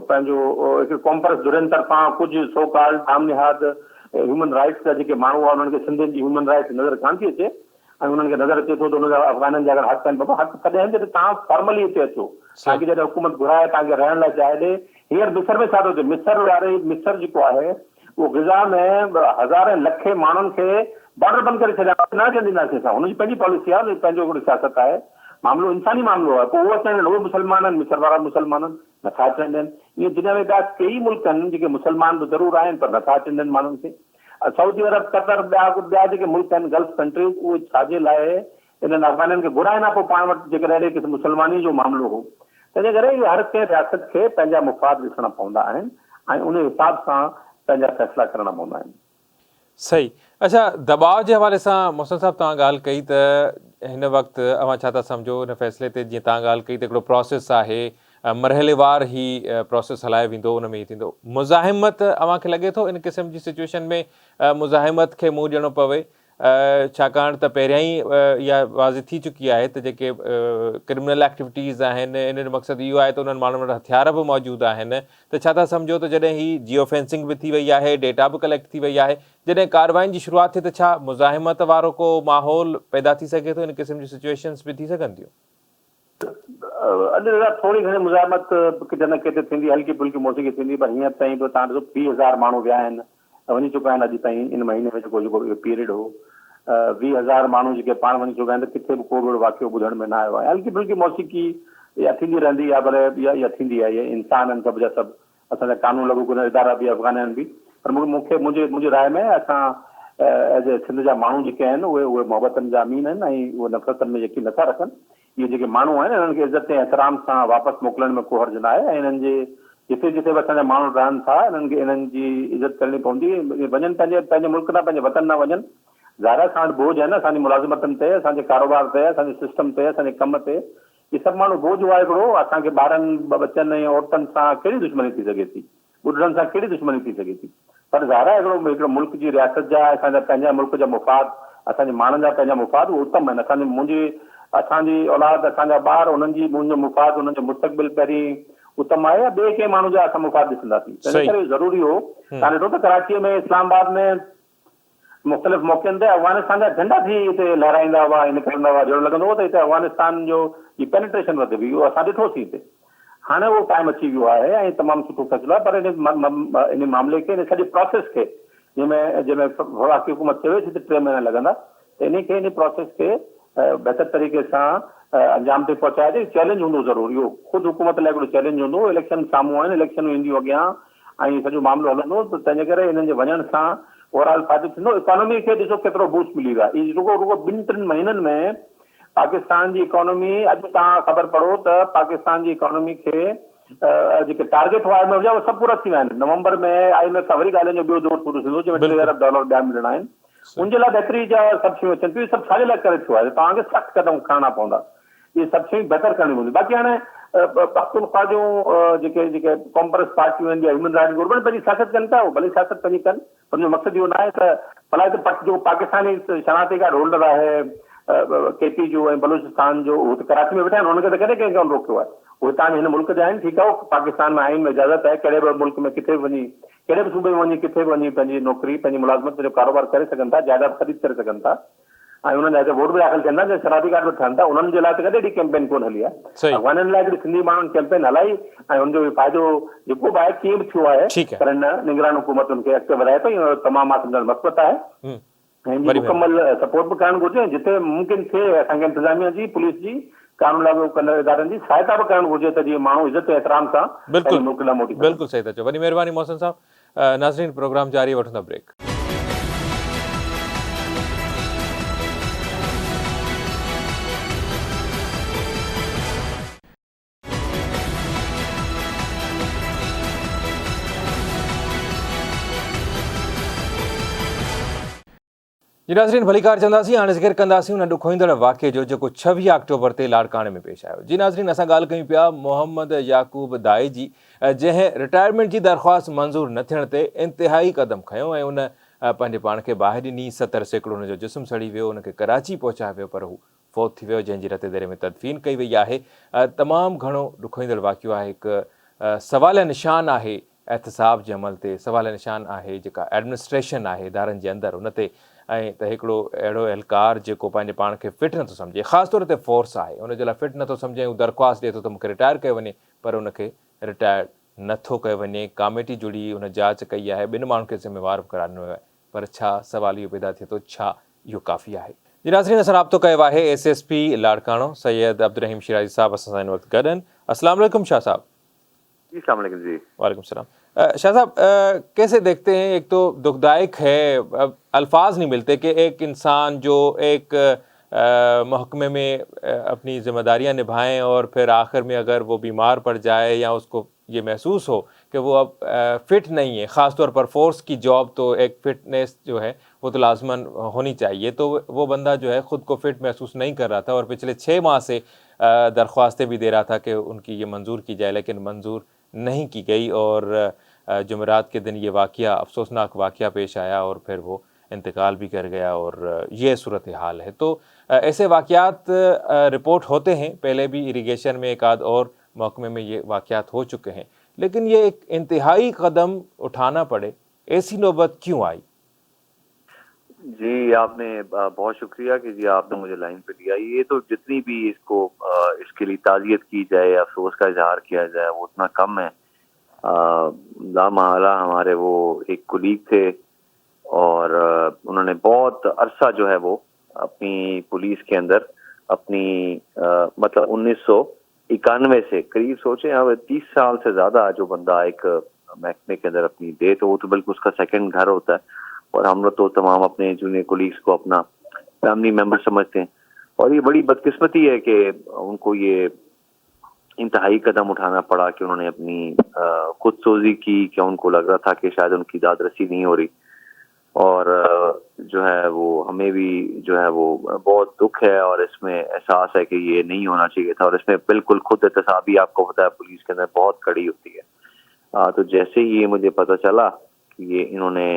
C: पंहिंजो हिकिड़े कॉम्प्रेस धुरनि तरफ़ां, कुझु सो कॉल्ड आमनिहाद ह्यूमन राइट्स जा जेके माण्हू आहे उन्हनि खे सिंधियुनि जी ह्यूमन राइट्स नज़र कान थी अचे ऐं उन्हनि खे नज़र अचे थो त उनजा अफ़गाननि जा अगरि हक़ आहिनि बाबा हक़ तॾहिं आहिनि जॾहिं तव्हां फॉर्मली हिते अचो, तव्हांखे जॾहिं हुकूमत घुराए तव्हांखे रहण लाइ चाहे ॾे। हींअर मिस्र में छा थो थिए, मिस्र जेको आहे उहो ग़िज़ा में हज़ारे लखे माण्हुनि खे बॉर्डर बंदि करे छॾिया, न अचण ॾींदासीं असां। हुनजी पंहिंजी पॉलिसी आहे, पंहिंजो हिकिड़ो सियासत आहे, मामिलो इंसानी मामिलो आहे। पोइ उहो अचण ॾियनि, उहे मुस्लमान आहिनि, मिस्र वारा मुस्लमान आहिनि, नथा अचण ॾियनि। ईअं दुनिया में ॿिया कई मुल्क आहिनि जेके मुस्लमान बि ज़रूरु आहिनि पर नथा अचण ॾियनि माण्हुनि खे। सऊदी अरब, कतर, ॿिया जेके मुल्क आहिनि गल्फ कंट्रीज़, उहे छाजे लाइ इन्हनि अफ़गाननि खे घुराइनि पोइ पाण वटि जेकॾहिं अहिड़े किस्म मुस्लमानी जो मामिलो हो। तंहिंजे करे हर कंहिं रियासत खे पंहिंजा मुफ़ाद ॾिसणा पवंदा आहिनि ऐं उन हिसाब सां पंहिंजा फ़ैसिला करणा पवंदा आहिनि।
A: सही। अच्छा, दबाव जे हवाले सां मोहसिन साहब तव्हां ॻाल्हि कई त हिन वक़्तु अवां छा था सम्झो हिन फ़ैसिले ते, जीअं तव्हां ॻाल्हि कई त हिकिड़ो प्रोसेस आहे, मरहलेवार ई प्रोसेस हलाए वेंदो, उन में ई थींदो। मुज़ाहिमत अव्हां खे लॻे थो इन क़िस्म जी सिचुएशन में मुज़ाहिमत खे मुंहुं ॾियणो पवे, छाकाणि त पहिरियां ई इहा वाज़ि थी चुकी आहे त जेके क्रिमिनल एक्टिविटीज़ आहिनि इन जो मक़सदु इहो आहे त उन्हनि माण्हुनि वटि हथियार बि मौजूदु आहिनि। त छा था सम्झो त जॾहिं ही जियो फेंसिंग बि थी वई आहे, डेटा बि कलेक्ट थी वई आहे, जॾहिं कार्रवाइनि जी शुरूआति थिए त छा मुज़ाहिमत वारो को माहौल पैदा थी सघे थो, इन क़िस्म जी सिचुएशन्स बि थी सघनि थियूं?
C: अॼु थोरी घणी मुज़ाहिमत किथे न किथे थींदी, हल्की फुल्की मौसीक़ी थींदी, पर हींअर ताईं बि तव्हां ॾिसो 20,000 माण्हू विया आहिनि, वञी चुका आहिनि अॼु ताईं इन महीने में जेको पीरियड हो। 20,000 माण्हू जेके पाण वञी चुका आहिनि त किथे बि को बि वाक़ियो ॿुधण में न आयो आहे। हल्की फुल्की मौसीक़ी इहा थींदी रहंदी आहे, पर इहा थींदी आहे। इहे इंसान आहिनि सभु जा सभु, असांजा कानून लागू करण इदारा बि अफ़गान आहिनि बि, पर मुंहिंजी राय में असां एज ए सिंध जा माण्हू जेके आहिनि उहे मोहबतनि जा अमीन आहिनि ऐं उहे नफ़रतनि में यकीन नथा रखनि। इहे जेके माण्हू आहिनि इन्हनि खे इज़त ऐं एहतराम सां वापसि मोकिलण में को हर्ज न आहे ऐं इन्हनि जे जिते जिते बि असांजा माण्हू रहनि था इन्हनि खे इन्हनि जी इज़त करणी पवंदी। वञनि पंहिंजे मुल्क न पंहिंजे वतन न वञनि। ज़ाहिर असां वटि बोझ आहे न, असांजी मुलाज़िमतनि ते, असांजे कारोबार ते, असांजे सिस्टम ते, असांजे कम ते। इहे सभु माण्हू बोझ आहे हिकिड़ो। असांखे ॿारनि बच्चनि ऐं औरतुनि सां कहिड़ी दुश्मनी थी सघे थी, ॿुढड़नि सां कहिड़ी दुश्मनी थी सघे थी। पर ज़ाहिर आहे हिकिड़ो मुल्क जी रियासत जा, असांजा पंहिंजा मुल्क जा मुफ़ाद, असांजे माण्हुनि जा पंहिंजा मुफ़ाद उहे उत्तम आहिनि। असांजी औलाद, असांजा ॿार, उन्हनि जी मुंहिंजो मुफ़ाद, उन्हनि जो मुस्तक़बिल पहिरीं उत्तम आहे या ॿिए कंहिं माण्हू जा असां मुफ़ाद ॾिसंदासीं। तंहिं करे ज़रूरी हो। तव्हां ॾिठो त कराचीअ में, इस्लामाबाद में मुख़्तलिफ़ मौक़नि ते अफ़गानिस्तान जा झंडा थी हिते लहराईंदा हुआ, निकिरंदा हुआ, जहिड़ो लॻंदो हो त हिते अफ़गानिस्तान जो जी पेनिट्रेशन वधे थी। इहो असां ॾिठोसीं हिते। हाणे उहो टाइम अची वियो आहे ऐं तमामु सुठो फ़ैसिलो आहे, पर इन मामले खे, इन सॼे प्रोसेस खे, जंहिंमें वफ़ाक़ी हुकूमत चयो थी त 3 महीना लॻंदा, त इन प्रोसेस खे बहितर तरीक़े सां अंजाम ते पहुचाए ॾे। चैलेंज हूंदो ज़रूरु, इहो ख़ुदि हुकूमत लाइ हिकिड़ो चैलेंज हूंदो। इलेक्शन साम्हूं आहिनि, इलेक्शनूं ईंदियूं अॻियां ऐं सॼो मामिलो हलंदो, त तंहिंजे करे हिननि जे वञण सां ओवरऑल फ़ाइदो थींदो। इकोनॉमी खे ॾिसो केतिरो बूस्ट मिली वियो आहे। रुगो 2-3 महीननि में पाकिस्तान जी इकोनॉमी, अॼु तव्हां ख़बर पढ़ो त पाकिस्तान जी इकोनॉमी खे जेके टारगेट हुआ IMF जा उहे सभु पूरा थी विया आहिनि। नवंबर में IMF सां वरी ॻाल्हियुनि जो ॿियो दौर शुरू थींदो, जंहिंमें $3 अरब ॿिया मिलणा आहिनि। उनजे लाइ बहितरी जा सभु शयूं अचनि थियूं। सभु छाजे लाइ करे थियो आहे? तव्हांखे सख़्तु क़दम खणणा पवंदा। इहे सभु शयूं बहितर करणी पवंदी। बाक़ी हाणे पख्तूनख्वा जूं जेके कॉम्प्रेस पार्टियूं आहिनि, ह्यूमन राइट्स ग्रुप आहिनि, पंहिंजी सियासत कनि था। उहे भले सियासत पंहिंजी कनि, पर उनजो मक़सदु इहो न आहे त भला जो पाकिस्तानी शनाख्ती कार्ड होल्डर आहे KP जो ऐं बलूचिस्तान जो, उहो त कराची में वेठा आहिनि, हुनखे त कॾहिं कंहिं कोन रोकियो आहे। उहे तव्हांजे हिन मुल्क जा आहिनि, ठीकु आहे। पाकिस्तान में आइन में इजाज़त आहे, कहिड़े बि मुल्क में किथे बि वञी, कहिड़े बि सूबे में वञी, किथे बि वञी पंहिंजी नौकिरी, पंहिंजी मुलाज़मत जो कारोबार करे सघनि था, जाइदाद ख़रीद करे सघनि था ऐं उन्हनि जा वोट बि दाख़िल थियनि था, शराबी कार्ड बि ठहनि था। उन्हनि जे लाइ त कॾहिं एॾी कैंपेन कोन हली आहे। अफ़गाननि लाइ हिकिड़ी सिंधी माण्हुनि कैंपेन हलाई ऐं हुनजो फ़ाइदो जेको बि आहे, कीअं बि थियो आहे, पर हिन निगरान हुकूमत हुनखे अॻिते वधाए पई। तमामु मां सम्झण मस्बत आहे ऐं मुकमल सपोर्ट बि करणु घुरिजे। जिते मुमकिन थिए असांखे इंतिज़ामिया जी, पुलिस जी, कानून लागू कंदड़ इदारनि जी सहायता बि करणु घुरिजे त जीअं माण्हू इज़त एहतराम सां मुल्क लाइ मोटी।
A: बिल्कुलु सही था चओ। वॾी महिरबानी मोहसिन साहब। नाज़रीन, प्रोग्राम जारी, वठंदा ब्रेक। जी नाज़रीन भली कार चवंदासीं हाणे ज़िक्र कंदासीं उन ॾुखोईंदड़ वाक़े जो जेको 26 अक्टूबर ते लाड़काणे में पेश आयो। जी नाज़रीन असां ॻाल्हि कयूं पिया मोहम्मद याकूब दाई जी, जंहिं रिटायरमेंट जी दरख़्वास्त मंज़ूर न थियण ते इंतिहाई क़दम खयों ऐं उन पंहिंजे पाण खे ॿाहिरि ॾिनी। 70 सैकड़ो उनजो जिस्म सड़ी वियो, उनखे कराची पहुचायो वियो, पर हू फौत थी वियो, जंहिंजी रत देरे में तदफ़ीन कई वई आहे। तमामु घणो ॾुखोईंदड़ वाक़ियो आहे, हिकु सवाल निशान आहे एहतसाब जे अमल ते, सवाल निशान आहे जेका एडमिनिस्ट्रेशन आहे इदारनि जे अंदरि उन ते, ऐं त हिकिड़ो अहिड़ो एहलकार जेको पंहिंजे पाण खे फिट नथो सम्झे, ख़ासि तौर ते फोर्स आहे उनजे लाइ फिट नथो सम्झे, हू दरख़्वास्त ॾिए थो त मूंखे रिटायर कयो वञे, पर उनखे रिटायर नथो कयो वञे। कमेटी जुड़ी उन जांच कई आहे, 2 माण्हुनि खे ज़िम्मेवार बि करार ॾिनो वियो आहे, पर छा सवाल इहो पैदा थिए थो, छा इहो काफ़ी आहे? जी नाज़रीन असां राब्तो कयो आहे SSP लाड़काणो सैयद अब्दुर्रहीम शिराजी साहब असां सां हिन वक़्तु गॾु आहिनि। अस्सलाम वालेकुम शाह साहब।
C: जी अस्सलाम वालेकुम जी।
A: वालेकुम सलाम। शाह साहब, कैसे देखते हैं, एक तो दुखदायक है, अल्फाज नहीं मिलते कि एक इंसान जो एक महकमे में अपनी ज़िम्मेदारियां निभाएं और फिर आखिर में अगर वो बीमार पड़ जाए या उसको ये महसूस हो कि वो अब फिट नहीं है, ख़ास तौर पर फोर्स की जॉब तो एक फ़िटनेस जो है वो तो लाजमन होनी चाहिए, तो वो बंदा जो है ख़ुद को फिट महसूस नहीं कर रहा था और पिछले 6 माह से दरख्वास्तें भी दे रहा था कि उनकी ये मंजूर की जाए, लेकिन मंजूर नहीं की गई और जुमेरात के दिन ये वाक़या, अफसोसनाक वाक़या पेश आया और फिर वो इंतकाल भी कर गया और ये सूरत हाल है। तो ऐसे वाक़यात रिपोर्ट होते हैं, पहले भी इरिगेशन में एक आध और महकमे में ये वाक़यात हो चुके हैं, लेकिन ये एक इंतहाई कदम उठाना पड़े, ऐसी नौबत क्यों आई?
D: जी आपने बहुत शुक्रिया कि जी आपने मुझे लाइन पे दिया। ये तो जितनी भी इसको इसके लिए ताज़ियत की जाए, अफसोस का इजहार किया जाए, वो उतना कम है। लामहला हमारे वो एक कुलीग थे और उन्होंने बहुत अरसा जो है वो अपनी पुलिस के अंदर अपनी मतलब 1991 से करीब सोचे अब 30 साल से ज़्यादा जो बंदा एक महकमे के अंदर अपनी दे, तो वो तो बिल्कुल उसका सेकंड घर होता है और हम लोग तो तमाम अपने जूनियर कोलीग्स को अपना फैमिली मेंबर समझते हैं। और ये बड़ी बदकिस्मती है कि उनको ये इंतहाई कदम उठाना पड़ा कि उन्होंने अपनी खुदसोजी की, कि उनको लग रहा था कि शायद उनकी दादरसी नहीं हो रही और जो है वो हमें भी जो है वो बहुत दुख है और इसमें एहसास है कि ये नहीं होना चाहिए था और इसमें बिल्कुल खुद एहतसाबी आपको पता है पुलिस के अंदर बहुत कड़ी होती है। तो जैसे ही ये मुझे पता चला कि ये इन्होंने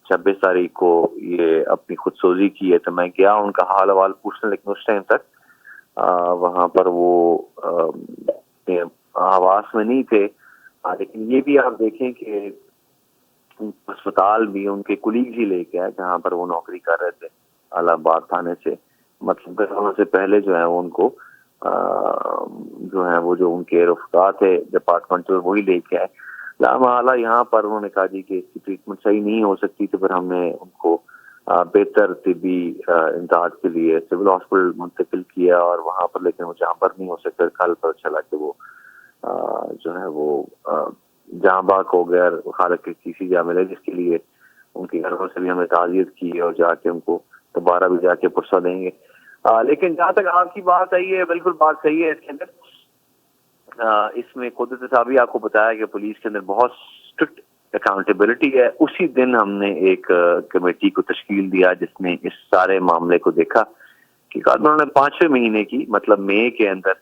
D: 26 तारीख को ये अपनी खुदसोजी की है, तो मैं गया उनका हाल हवाल पूछने, लेकिन उस टाइम तक वहाँ पर वो आवास में नहीं थे। लेकिन ये भी आप देखें कि अस्पताल भी उनके कुलीग ही लेके आए जहाँ पर वो नौकरी कर रहे थे, इलाहाबाद थाने से, मतलब कोरोना से पहले जो है वो उनको जो है वो जो उनके रफ्तार थे डिपार्टमेंट वही लेके आए। लामहला यहाँ पर उन्होंने कहा जी कि इसकी ट्रीटमेंट सही नहीं हो सकती, तो फिर हमने उनको बेहतर तिब्बी इमदाद के लिए सिविल हॉस्पिटल मुंतकिल किया और वहाँ पर, लेकिन वो जहाँ पर नहीं हो सकता, कल पता चला कि वो जो है वो जहाँ बाग हो गया खालक की किसी जा मिले, जिसके लिए उनके घरों से भी हमें ताज़ियत की और जाके उनको दोबारा भी जाके पुरसा देंगे। लेकिन जहाँ तक आपकी बात आई है, बिल्कुल बात सही है। इसके अंदर इसमें खुद एहतसाबी आपको बताया कि पुलिस के अंदर बहुत स्ट्रिक्ट अकाउंटेबिलिटी है। उसी दिन हमने एक कमेटी को तश्कील दिया जिसने इस सारे मामले को देखा कि उन्होंने 5वें महीने की मतलब मई के अंदर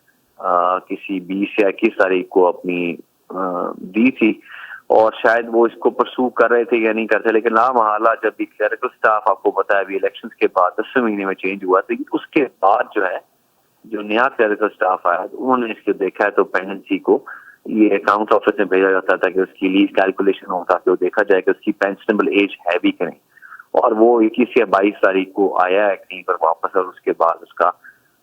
D: किसी 20 या 21 तारीख को अपनी दी थी और शायद वो इसको परसू कर रहे थे या नहीं करते, लेकिन लामहला जब भी क्लरिकल स्टाफ आपको पता है अभी इलेक्शंस के बाद 10वें महीने में चेंज हुआ, तो उसके बाद जो है जो नया क्लरिकल स्टाफ आया तो उन्होंने इसको देखा है, तो पेंडेंसी को ये अकाउंट ऑफिस में भेजा जाता था कि उसकी लीज कैलकुलेशन हो ताकि वो देखा जाए कि उसकी पेंशनेबल एज है भी कि नहीं, और वो 21 या 22 तारीख को आया है कहीं पर वापस और उसके बाद उसका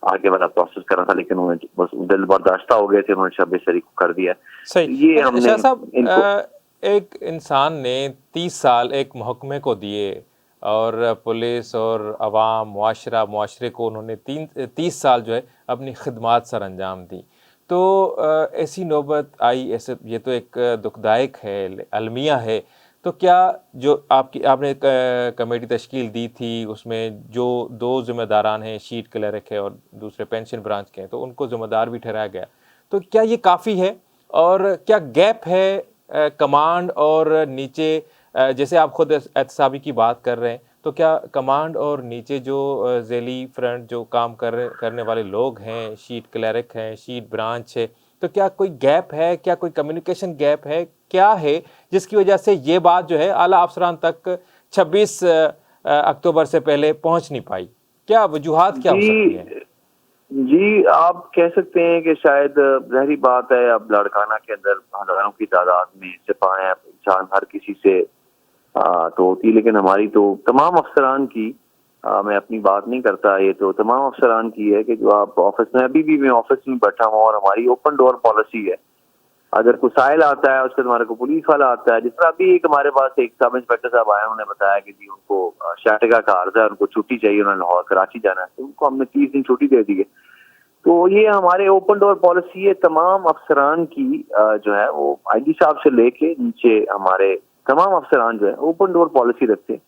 D: आगे वाला प्रोसेस करना था, लेकिन उन्होंने बस दिल बर्दाश्ता हो गए थे, उन्होंने 26 तारीख को कर दिया।
A: सही।
D: ये हमने
A: शाह साहब, एक इंसान ने 30 साल एक महकमे को दिए और पुलिस और अवाम मुआशरे को उन्होंने 30 साल जो है अपनी खिदमात सर अंजाम दी, तो ऐसी नौबत आई, ऐसे ये तो एक दुखदायक है, अलमिया है। तो क्या जो आपने कमेटी तश्कील दी थी उसमें जो 2 ज़िम्मेदारान हैं, शीट क्लर्क है और दूसरे पेंशन ब्रांच के हैं, तो उनको ज़िम्मेदार भी ठहराया गया, तो क्या ये काफ़ी है और क्या गैप है कमांड और नीचे? जैसे आप खुद एहतसाबी की बात कर रहे हैं, تو کیا کمانڈ اور نیچے جو ذیلی فرنٹ جو کام کرنے والے لوگ ہیں، شیٹ کلیرک ہیں، شیٹ برانچ ہے، تو کیا کوئی گیپ ہے، کیا کوئی کمیونیکیشن گیپ ہے، کیا ہے جس کی وجہ سے یہ بات جو ہے اعلیٰ افسران تک 26 اکتوبر سے پہلے پہنچ نہیں پائی؟ کیا وجوہات کیا ہو سکتی ہیں؟
D: جی آپ کہہ سکتے ہیں کہ شاید ظاہری بات ہے، اب لاڑکانہ کے اندر ہزاروں کی تعداد میں سپاہی انسان ہر کسی سے تو ہوتی، لیکن ہماری تو تمام افسران کی، میں اپنی بات نہیں کرتا، یہ تو تمام افسران کی ہے کہ جو آپ آفس میں، ابھی بھی میں آفس میں بیٹھا ہوں اور ہماری اوپن ڈور پالیسی ہے، اگر کوئی سائل آتا ہے اس کے ہمارے کو پولیس والا آتا ہے، جس طرح ابھی ایک ہمارے پاس ایک سب انسپیکٹر صاحب آئے، انہوں نے بتایا کہ جی ان کو شارٹگا کا عرض ہے، ان کو چھٹی چاہیے، انہوں نے لاہور کراچی جانا ہے، تو ان کو ہم نے 30 دن چھٹی دے دی ہے۔ تو یہ ہمارے اوپن ڈور پالیسی ہے، تمام افسران کی جو ہے وہ آئی جی صاحب سے لے کے نیچے ہمارے تمام افسران جو ہے اوپن ڈور پالیسی رکھتے ہیں،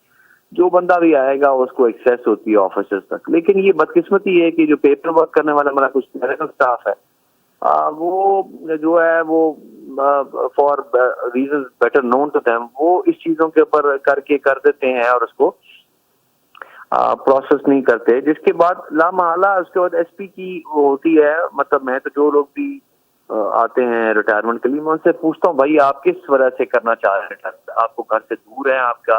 D: جو بندہ بھی آئے گا اس کو ایکسیس ہوتی ہے آفیسرز تک۔ لیکن یہ بدقسمتی ہے کہ جو پیپر ورک کرنے والا ہمارا کچھ کلریکل اسٹاف ہے، وہ جو ہے وہ for reasons better known to them, وہ اس چیزوں کے اوپر کر دیتے ہیں اور اس کو پروسیس نہیں کرتے، جس کے بعد لامحالہ اس کے بعد ایس پی کی وہ ہوتی ہے۔ مطلب میں تو جو لوگ بھی آتے ہیں ریٹائرمنٹ کے لیے، میں ان سے پوچھتا ہوں بھائی آپ کس وجہ سے کرنا چاہ رہے ہیں، آپ کو گھر سے دور ہے، آپ کا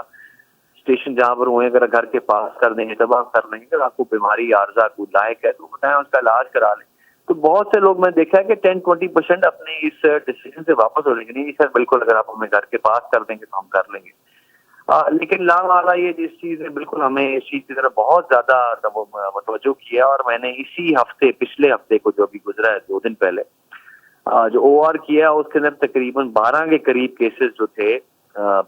D: اسٹیشن جہاں پر ہوئے اگر گھر کے پاس کر دیں گے تب آپ کر لیں گے، اگر آپ کو بیماری عارضہ کوئی لائق ہے تو بتائیں اس کا علاج کرا لیں۔ تو بہت سے لوگ میں دیکھا ہے کہ 10-20% اپنے اس ڈیسیجن سے واپس ہو جائیں گے، نہیں سر بالکل اگر آپ ہمیں گھر کے پاس کر دیں گے تو ہم کر لیں گے۔ لیکن لامحالہ یہ جس چیز ہے، بالکل ہمیں اس چیز کی طرف بہت زیادہ متوجہ کیا، اور میں نے اسی ہفتے، پچھلے ہفتے کو جو ابھی گزرا ہے 2 دن پہلے، جو او آر کیا اس کے اندر تقریباً 12 کے قریب کیسز جو تھے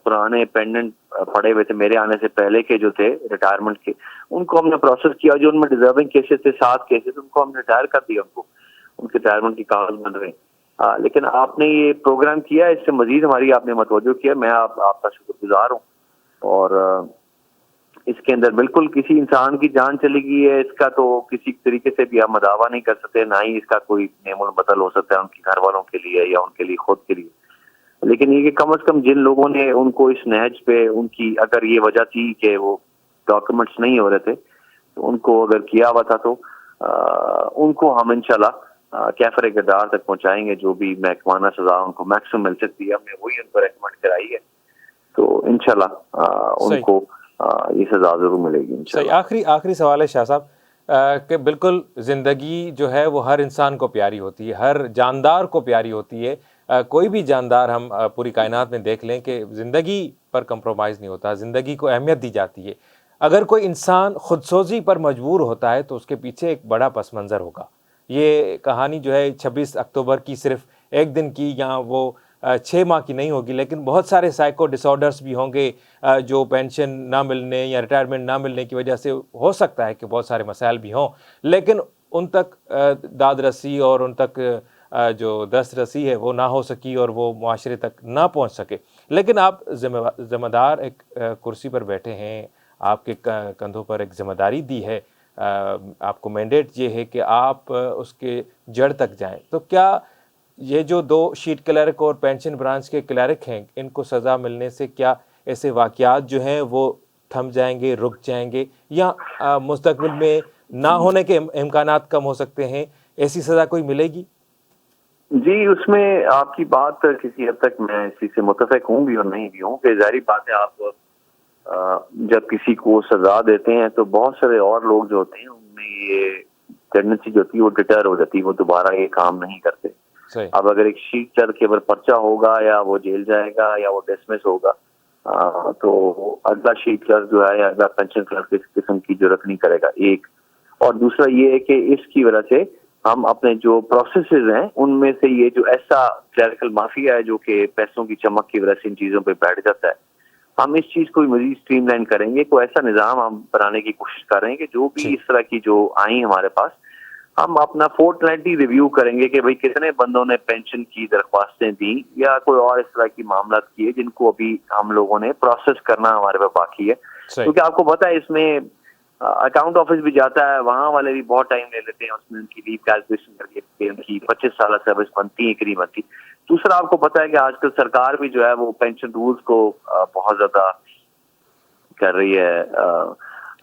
D: پرانے پینڈنٹ پڑے ہوئے تھے میرے آنے سے پہلے کے جو تھے ریٹائرمنٹ کے، ان کو ہم نے پروسیس کیا۔ جو ان میں ڈیزرونگ کیسز تھے 7 کیسز، ان کو ہم نے ریٹائر کر دیا، ان کے ریٹائرمنٹ کی کاغذ بن رہے۔ لیکن آپ نے یہ پروگرام کیا، اس سے مزید ہماری آپ نے متوجہ کیا، میں آپ کا شکر گزار ہوں۔ اور اس کے اندر بالکل کسی انسان کی جان چلی گئی ہے، اس کا تو کسی طریقے سے بھی ہم دعویٰ نہیں کر سکتے، نہ ہی اس کا کوئی نعم البدل ہو سکتا ہے ان کے گھر والوں کے لیے یا ان کے لیے خود کے لیے۔ لیکن یہ کہ کم از کم جن لوگوں نے ان کو اس نہج پہ، ان کی اگر یہ وجہ تھی کہ وہ ڈاکومنٹس نہیں ہو رہے تھے، تو ان کو اگر کیا ہوا تھا تو ان کو ہم انشاءاللہ کیفر کردار تک پہنچائیں گے، جو بھی محکمانہ سزا ان کو میکسیمم مل سکتی ہے، ہم نے وہی ان کو ریکمنڈ کرائی ہے، تو انشاءاللہ ان کو یہ سزا ضرور ملے گی انشاءاللہ۔
A: صحیح، آخری سوال ہے شاہ صاحب کہ بالکل زندگی جو ہے وہ ہر انسان کو پیاری ہوتی ہے، ہر جاندار کو پیاری ہوتی ہے، کوئی بھی جاندار ہم پوری کائنات میں دیکھ لیں کہ زندگی پر کمپرومائز نہیں ہوتا، زندگی کو اہمیت دی جاتی ہے۔ اگر کوئی انسان خود سوزی پر مجبور ہوتا ہے تو اس کے پیچھے ایک بڑا پس منظر ہوگا۔ یہ کہانی جو ہے 26 اکتوبر کی صرف ایک دن کی یا وہ 6 ماہ کی نہیں ہوگی، لیکن بہت سارے سائیکو ڈس آرڈرس بھی ہوں گے جو پینشن نہ ملنے یا ریٹائرمنٹ نہ ملنے کی وجہ سے ہو سکتا ہے کہ بہت سارے مسائل بھی ہوں، لیکن ان تک داد رسی اور ان تک جو دست رسی ہے وہ نہ ہو سکی اور وہ معاشرے تک نہ پہنچ سکے۔ لیکن آپ ذمہ دار ایک کرسی پر بیٹھے ہیں، آپ کے کندھوں پر ایک ذمہ داری دی ہے، آپ کو مینڈیٹ یہ ہے کہ آپ اس کے جڑ تک جائیں۔ تو کیا یہ جو 2 شیٹ کلرک اور پینشن برانچ کے کلرک ہیں، ان کو سزا ملنے سے کیا ایسے واقعات جو ہیں وہ تھم جائیں گے، رک جائیں گے، یا مستقبل میں نہ ہونے کے امکانات کم ہو سکتے ہیں؟ ایسی سزا کوئی ملے گی؟
D: جی اس میں آپ کی بات کسی حد تک میں اسی سے متفق ہوں بھی اور نہیں بھی ہوں، کہ ظاہری بات ہے آپ جب کسی کو سزا دیتے ہیں تو بہت سارے اور لوگ جو ہوتے ہیں ان میں یہ ٹینڈنسی جو ہوتی ہے وہ ڈٹر ہو جاتی ہے، وہ دوبارہ یہ کام نہیں کرتے۔ اب اگر ایک شیٹ کلرک کے اوپر پرچہ ہوگا یا وہ جیل جائے گا یا وہ ڈسمس ہوگا، تو اگلا شیٹ کلرک جو ہے یا اگلا پینشن کلرک اس قسم کی ضرورت نہیں کرے گا، ایک۔ اور دوسرا یہ ہے کہ اس کی وجہ سے ہم اپنے جو پروسیسز ہیں ان میں سے یہ جو ایسا کلریکل مافیا ہے جو کہ پیسوں کی چمک کی وجہ سے ان چیزوں پہ بیٹھ جاتا ہے، ہم اس چیز کو مزید اسٹریم لائن کریں گے، کوئی ایسا نظام ہم بنانے کی کوشش کر رہے ہیں کہ جو بھی اس طرح کی جو آئیں ہمارے پاس، ہم اپنا فورٹنائٹلی ریویو کریں گے کہ بھئی کتنے بندوں نے پینشن کی درخواستیں دیں یا کوئی اور اس طرح کی معاملات کیے جن کو ابھی ہم لوگوں نے پروسیس کرنا ہمارے پاس باقی ہے۔ کیونکہ آپ کو پتہ ہے اس میں اکاؤنٹ آفس بھی جاتا ہے، وہاں والے بھی بہت ٹائم لے لیتے ہیں اس میں ان کی لیو کیلکولیشن کر کے ان کی 25 سالہ سروس بنتی ہے قریب بنتی۔ دوسرا آپ کو پتہ ہے کہ آج کل سرکار بھی جو ہے وہ پینشن رولز کو بہت زیادہ کر رہی ہے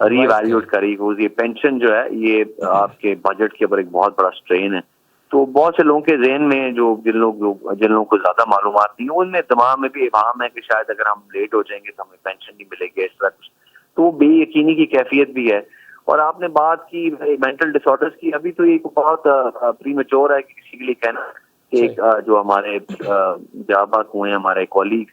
D: ری ایویلیوٹ کری کہ یہ پینشن جو ہے یہ آپ کے بجٹ کے اوپر ایک بہت بڑا اسٹرین ہے. تو بہت سے لوگوں کے ذہن میں جن لوگوں کو زیادہ معلومات نہیں ان میں دماغ میں بھی ابہام ہے کہ شاید اگر ہم لیٹ ہو جائیں گے تو ہمیں پینشن نہیں ملے گی اس طرح کچھ. تو وہ بے یقینی کی کیفیت بھی ہے. اور آپ نے بات کی مینٹل ڈس آرڈرز کی, ابھی تو یہ بہت پری میچور ہے کسی کے لیے کہنا کہ ایک جو ہمارے جاباک ہوئے ہیں ہمارے کولیگ,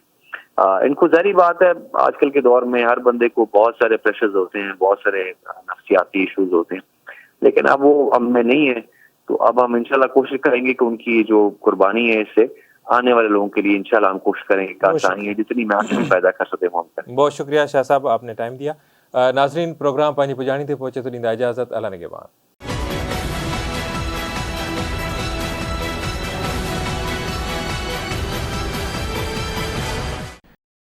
D: ان کو ظاہری بات ہے آج کل کے دور میں ہر بندے کو بہت سارے پریشرز ہوتے ہیں, بہت سارے نفسیاتی ایشوز ہوتے ہیں, لیکن اب وہ ہم میں نہیں ہے. تو اب ہم انشاءاللہ کوشش کریں گے کہ ان کی جو قربانی ہے اس سے آنے والے لوگوں کے لیے انشاءاللہ ہم کوشش کریں گے کہ آسانی جتنی میکسیمم پیدا کر سکتے ہیں ہم کریں.
A: بہت شکریہ شاہ صاحب, آپ نے ٹائم دیا. ناظرین پروگرام پانی پجانی تھے پہنچے تو لیندا اجازت, اللہ نگہبان.